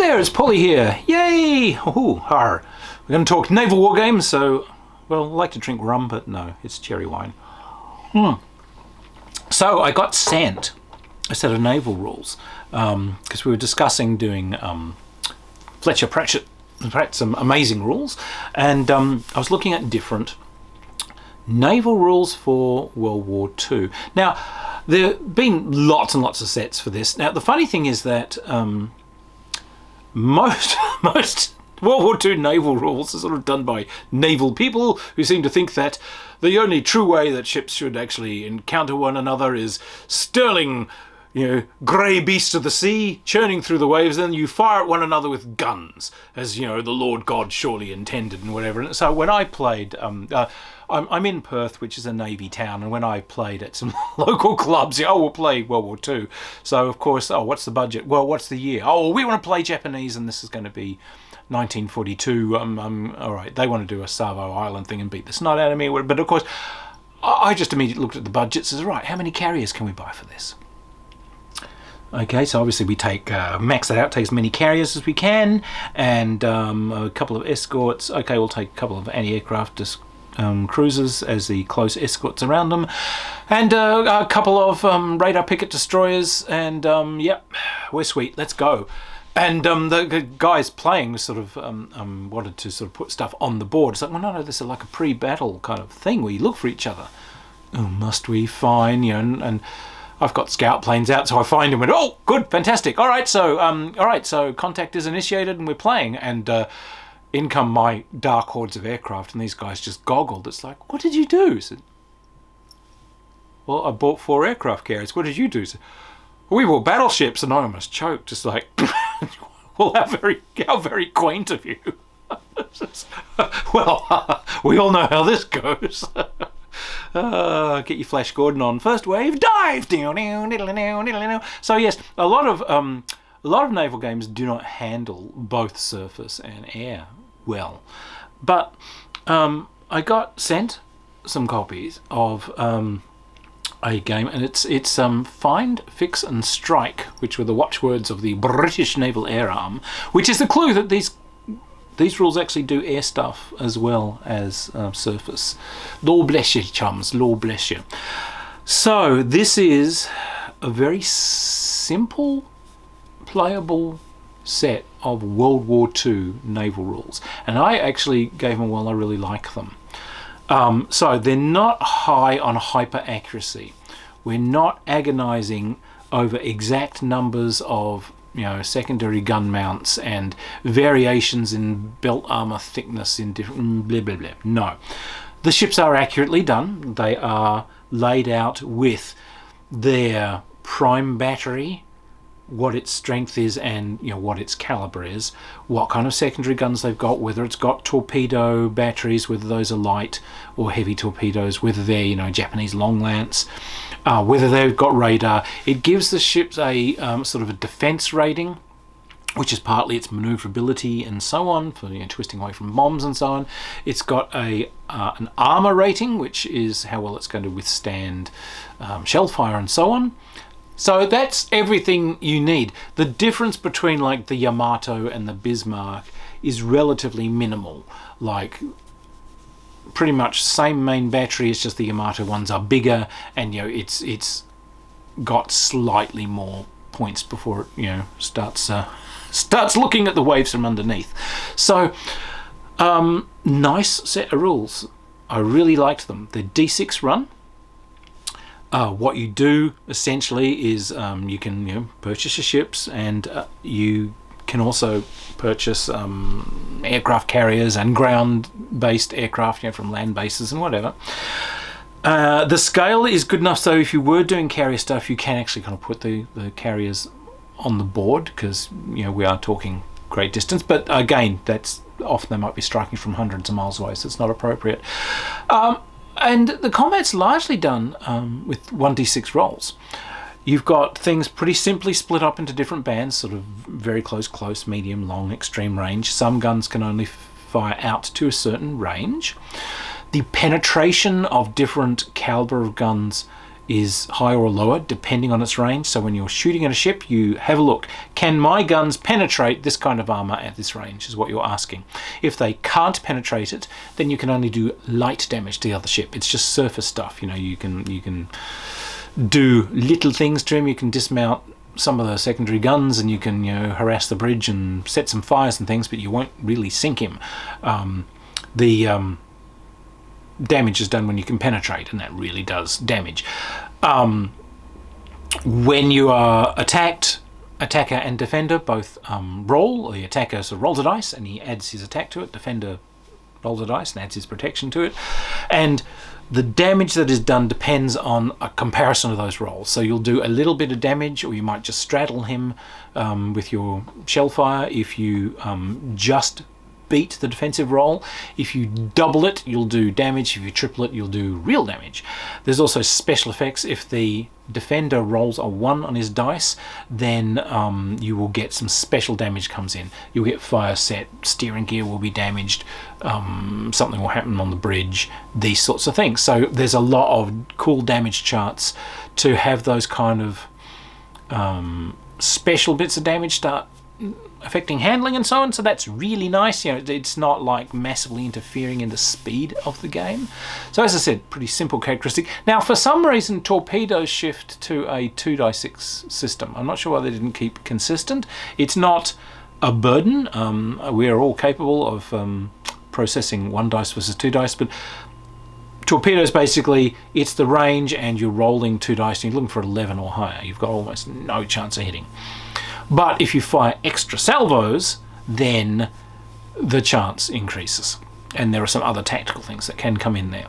there, it's Polly here. Yay! Ooh, har. We're going to talk naval war games, so, well, I like to drink rum, but no, it's cherry wine. So I got sent a set of naval rules, because we were discussing doing Fletcher Pratchett, some amazing rules, and I was looking at different naval rules for World War II. Now, there have been lots and lots of sets for this. Now, the funny thing is that most World War II naval rules are sort of done by naval people who seem to think that the only true way that ships should actually encounter one another is sterling, grey beasts of the sea churning through the waves, and you fire at one another with guns, as the Lord God surely intended and whatever. And so when I played, I'm in Perth, which is a navy town, and when I played at some local clubs, we'll play World War II. So of course, what's the budget? Well, what's the year? We want to play Japanese, and this is going to be 1942. All right, they want to do a Savo Island thing and beat the snot out of me. But of course, I just immediately looked at the budgets and said, right, how many carriers can we buy for this? Okay, so obviously we take max that out, take as many carriers as we can, and a couple of escorts. Okay, we'll take a couple of anti-aircraft cruisers as the close escorts around them, and a couple of radar picket destroyers, and yep, we're sweet, let's go. And the guys playing sort of wanted to sort of put stuff on the board. It's like, well, no, this is like a pre-battle kind of thing where you look for each other. Oh, must we? Fine, and I've got scout planes out, so I find him and went, oh, good, fantastic. All right, so contact is initiated and we're playing, and in come my dark hordes of aircraft, and these guys just goggled. It's like, what did you do? I said, well, I bought 4 aircraft carriers. What did you do? I said, we bought battleships, and I almost choked, just like, well, how very quaint of you. Well, we all know how this goes. Get your Flash Gordon on. First wave, dive! So yes, a lot of naval games do not handle both surface and air well. But I got sent some copies of a game, and it's Find, Fix and Strike, which were the watchwords of the British Naval Air Arm, which is the clue that these rules actually do air stuff as well as surface. Lord bless you, chums. Lord bless you. So this is a very simple, playable set of World War II naval rules, and I actually gave them a whirl. I really like them. So they're not high on hyper accuracy. We're not agonizing over exact numbers of secondary gun mounts and variations in belt armor thickness in different blah blah blah. No, the ships are accurately done. They are laid out with their prime battery, what its strength is, and what its caliber is, what kind of secondary guns they've got, whether it's got torpedo batteries, whether those are light or heavy torpedoes, whether they're Japanese long lance, whether they've got radar. It gives the ships a sort of a defense rating, which is partly its maneuverability and so on, for twisting away from bombs and so on. It's got an armor rating, which is how well it's going to withstand shell fire and so on. So that's everything you need. The difference between like the Yamato and the Bismarck is relatively minimal. Like pretty much same main battery, it's just the Yamato ones are bigger, and it's got slightly more points before it starts looking at the waves from underneath. So nice set of rules. I really liked them. They're D6 run. What you do essentially is you can purchase your ships, and you can also purchase aircraft carriers and ground-based aircraft from land bases and whatever. The scale is good enough, so if you were doing carrier stuff, you can actually kind of put the carriers on the board, because we are talking great distance. But again, that's often they might be striking from hundreds of miles away, so it's not appropriate. And the combat's largely done with 1d6 rolls. You've got things pretty simply split up into different bands, sort of very close, medium, long, extreme range. Some guns can only fire out to a certain range. The penetration of different caliber of guns is higher or lower depending on its range. So when you're shooting at a ship, you have a look. Can my guns penetrate this kind of armor at this range, is what you're asking. If they can't penetrate it, then you can only do light damage to the other ship. It's just surface stuff. You know, you can do little things to him. You can dismount some of the secondary guns, and you can, you know, harass the bridge and set some fires and things, but you won't really sink him. The damage is done when you can penetrate, and that really does damage. When you are attacked, attacker and defender both roll. The attacker sort of rolls a dice and he adds his attack to it. Defender rolls a dice and adds his protection to it. And the damage that is done depends on a comparison of those rolls. So you'll do a little bit of damage, or you might just straddle him with your shell fire if you just beat the defensive roll. If you double it, you'll do damage. If you triple it, you'll do real damage. There's also special effects. If the defender rolls a 1 on his dice, then you will get some special damage comes in. You'll get fire set, steering gear will be damaged, something will happen on the bridge, these sorts of things. So there's a lot of cool damage charts to have those kind of special bits of damage start affecting handling and so on. So that's really nice. You know, it's not like massively interfering in the speed of the game. So as I said, pretty simple characteristic. Now for some reason torpedoes shift to a 2d6 system. I'm not sure why they didn't keep consistent. It's not a burden. We are all capable of processing 1 dice versus 2 dice, but torpedoes, basically it's the range and you're rolling 2 dice and you're looking for 11 or higher. You've got almost no chance of hitting. But if you fire extra salvos, then the chance increases. And there are some other tactical things that can come in there.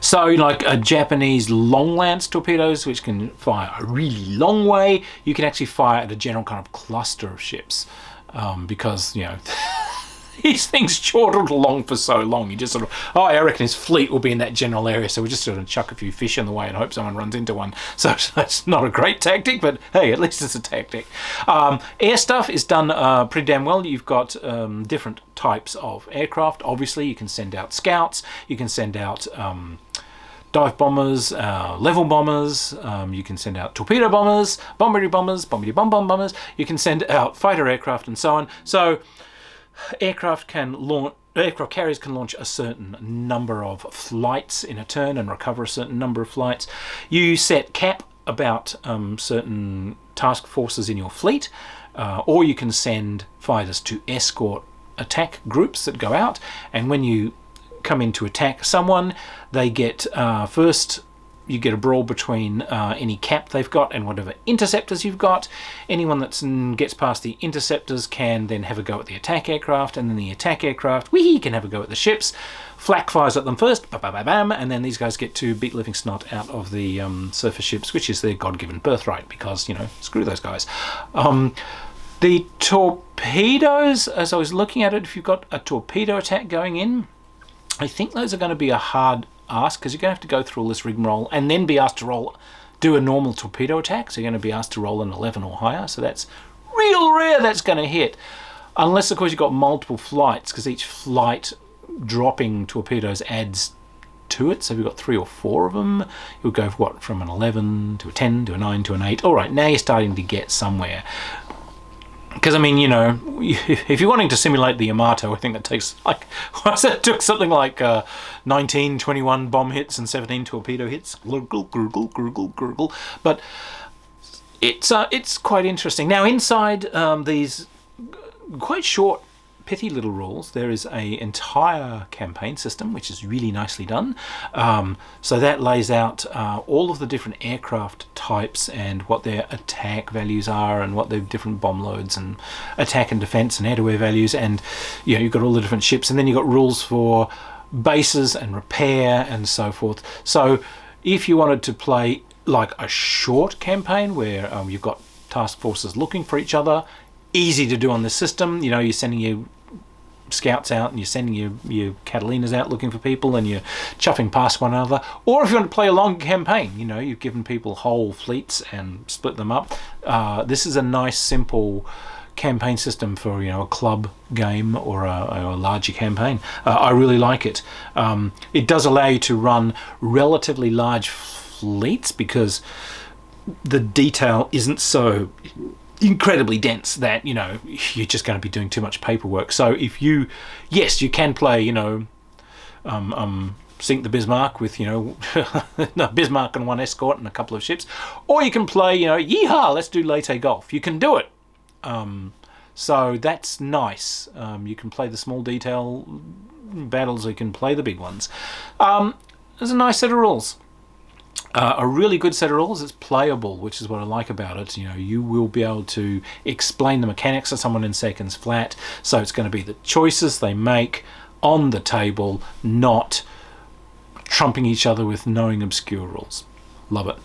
So like a Japanese long lance torpedoes, which can fire a really long way, you can actually fire at a general kind of cluster of ships. Because, you know, these things chortled along for so long. You just sort of, oh, I reckon his fleet will be in that general area, so we just sort of chuck a few fish in the way and hope someone runs into one. So that's not a great tactic, but hey, at least it's a tactic. Air stuff is done pretty damn well. You've got different types of aircraft. Obviously, you can send out scouts, you can send out dive bombers, level bombers, you can send out torpedo bombers, bombardier bombers, bombardier bomb bombers, you can send out fighter aircraft and so on. So aircraft carriers can launch a certain number of flights in a turn and recover a certain number of flights. You set cap about certain task forces in your fleet, or you can send fighters to escort attack groups that go out, and when you come in to attack someone, they get first you get a brawl between any cap they've got and whatever interceptors you've got. Anyone that gets past the interceptors can then have a go at the attack aircraft, and then the attack aircraft, can have a go at the ships. Flak fires at them first, bam, and then these guys get to beat living snot out of the surface ships, which is their God-given birthright, because, you know, screw those guys. The torpedoes, as I was looking at it, if you've got a torpedo attack going in, I think those are going to be a hard ask, because you're going to have to go through all this rigmarole and then be asked to do a normal torpedo attack. So you're going to be asked to roll an 11 or higher. So that's real rare that's going to hit, unless of course you've got multiple flights, because each flight dropping torpedoes adds to it. So if you've got 3 or 4 of them, you'll go from an 11 to a 10 to a 9 to an 8. All right, now you're starting to get somewhere. Because, I mean, you know, if you're wanting to simulate the Yamato, I think that takes, like, it took something like 19, 21 bomb hits and 17 torpedo hits. Gurgle. But it's quite interesting. Now, inside these quite short, pithy little rules, there is an entire campaign system, which is really nicely done. So that lays out all of the different aircraft types and what their attack values are, and what their different bomb loads and attack and defense and air-to-air values, and you know, you've got all the different ships, and then you've got rules for bases and repair and so forth. So if you wanted to play like a short campaign where you've got task forces looking for each other, easy to do on this system. You know, you're sending your scouts out and you're sending your Catalinas out looking for people, and you're chuffing past one another. Or if you want to play a long campaign, you know, you've given people whole fleets and split them up. This is a nice, simple campaign system for, you know, a club game or a larger campaign. I really like it. It does allow you to run relatively large fleets because the detail isn't so incredibly dense that, you know, you're just going to be doing too much paperwork. So if you, yes, you can play, you know, Sink the Bismarck with, you know, no, Bismarck and one escort and a couple of ships, or you can play, you know, yeehaw, let's do Leyte Gulf. You can do it. So that's nice. You can play the small detail battles, or you can play the big ones. There's a nice set of rules. A really good set of rules. It's playable, which is what I like about it. You know, you will be able to explain the mechanics to someone in seconds flat. So it's going to be the choices they make on the table, not trumping each other with knowing obscure rules. Love it.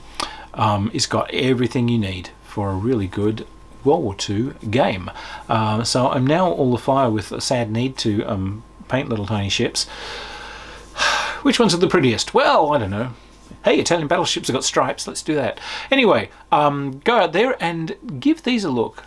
It's got everything you need for a really good World War II game. So I'm now all afire with a sad need to paint little tiny ships. Which ones are the prettiest? Well, I don't know. Hey, Italian battleships have got stripes. Let's do that. Anyway, go out there and give these a look.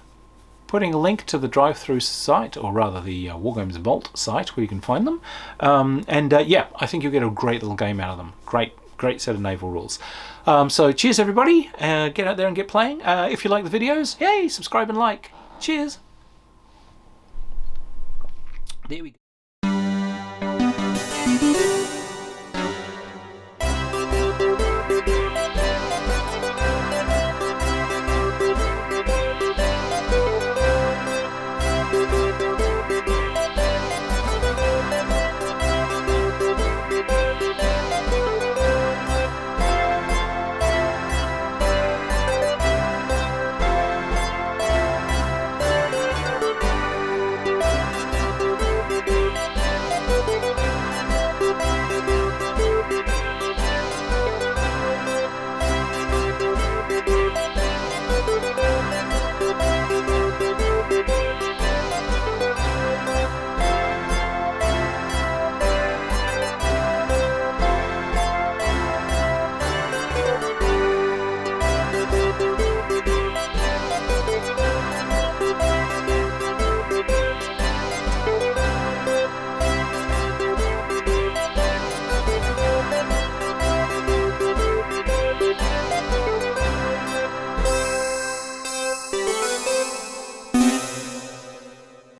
Putting a link to the drive-through site, or rather the Wargames Vault site where you can find them. Yeah, I think you'll get a great little game out of them. Great set of naval rules. So cheers, everybody. Get out there and get playing. If you like the videos, hey, subscribe and like. Cheers. There we go.